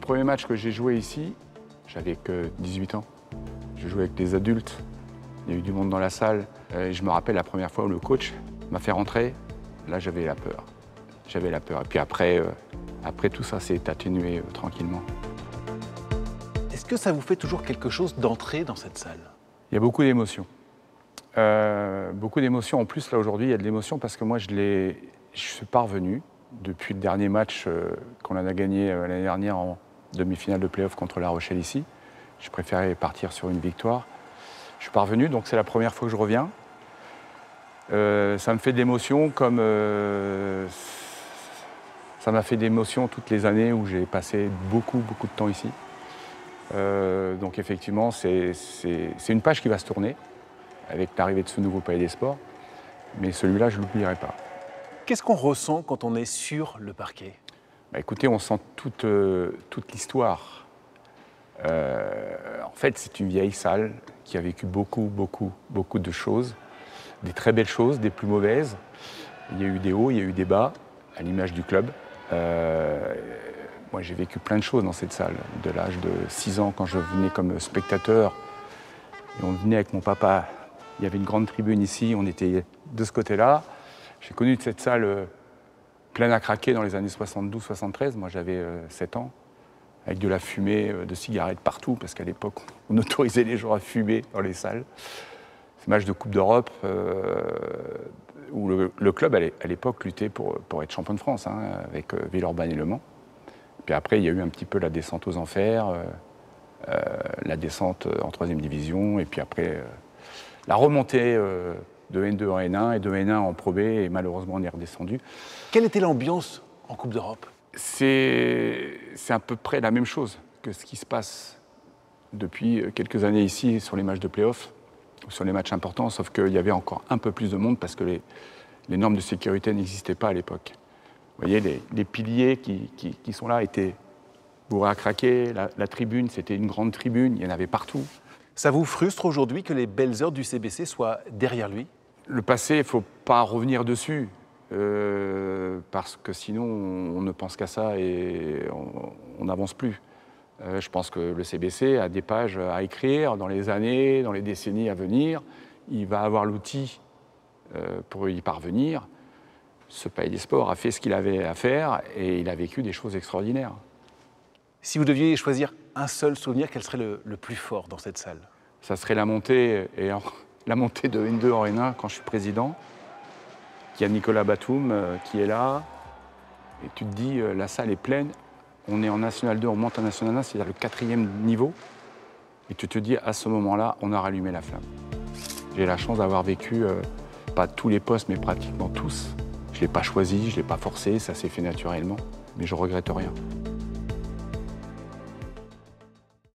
premier match que j'ai joué ici, j'avais que 18 ans. Je jouais avec des adultes, il y a eu du monde dans la salle. Et je me rappelle la première fois où le coach m'a fait rentrer, là j'avais la peur. J'avais la peur. Et puis après tout ça s'est atténué tranquillement. Est-ce que ça vous fait toujours quelque chose d'entrer dans cette salle? Il y a beaucoup d'émotions. Beaucoup d'émotions. En plus, là, aujourd'hui, il y a de l'émotion parce que moi, je suis pas revenu depuis le dernier match qu'on a gagné l'année dernière en demi-finale de play-off contre La Rochelle ici. Je préférais partir sur une victoire. Je suis pas revenu, donc c'est la première fois que je reviens. Ça me fait de l'émotion comme ça m'a fait d'émotion toutes les années où j'ai passé beaucoup de temps ici. Donc effectivement, c'est une page qui va se tourner avec l'arrivée de ce nouveau Palais des Sports. Mais celui-là, je ne l'oublierai pas. Qu'est-ce qu'on ressent quand on est sur le parquet? Écoutez, on sent toute l'histoire. En fait, c'est une vieille salle qui a vécu beaucoup de choses. Des très belles choses, des plus mauvaises. Il y a eu des hauts, il y a eu des bas, à l'image du club. Moi, j'ai vécu plein de choses dans cette salle. De l'âge de 6 ans, quand je venais comme spectateur, et on venait avec mon papa. Il y avait une grande tribune ici, on était de ce côté-là. J'ai connu cette salle pleine à craquer dans les années 72-73. Moi, j'avais 7 ans, avec de la fumée de cigarettes partout, parce qu'à l'époque, on autorisait les gens à fumer dans les salles. Ces matchs de Coupe d'Europe, où le club, à l'époque, luttait pour être champion de France, avec Villeurbanne et Le Mans. Puis après, il y a eu un petit peu la descente aux enfers, la descente en 3e division, et puis après, la remontée de N2 en N1 et de N1 en Pro B, et malheureusement, on est redescendu. Quelle était l'ambiance en Coupe d'Europe? C'est à peu près la même chose que ce qui se passe depuis quelques années ici sur les matchs de play-off, sur les matchs importants, sauf qu'il y avait encore un peu plus de monde parce que les normes de sécurité n'existaient pas à l'époque. Vous voyez, les piliers qui sont là étaient bourrés à craquer, la tribune, c'était une grande tribune, il y en avait partout. Ça vous frustre aujourd'hui que les belles heures du CBC soient derrière lui? Le passé, il ne faut pas revenir dessus, parce que sinon on ne pense qu'à ça et on n'avance plus. Je pense que le CBC a des pages à écrire dans les années, dans les décennies à venir. Il va avoir l'outil pour y parvenir. Ce Palais des Sports a fait ce qu'il avait à faire et il a vécu des choses extraordinaires. Si vous deviez choisir un seul souvenir, quel serait le plus fort dans cette salle? Ça serait la montée de N2 en N1 quand je suis président. Il y a Nicolas Batum qui est là. Et tu te dis, la salle est pleine. On est en National 2, on monte en National 1, c'est-à-dire le 4e niveau. Et tu te dis, à ce moment-là, on a rallumé la flamme. J'ai la chance d'avoir vécu, pas tous les postes, mais pratiquement tous. Je ne l'ai pas choisi, je ne l'ai pas forcé, ça s'est fait naturellement. Mais je ne regrette rien.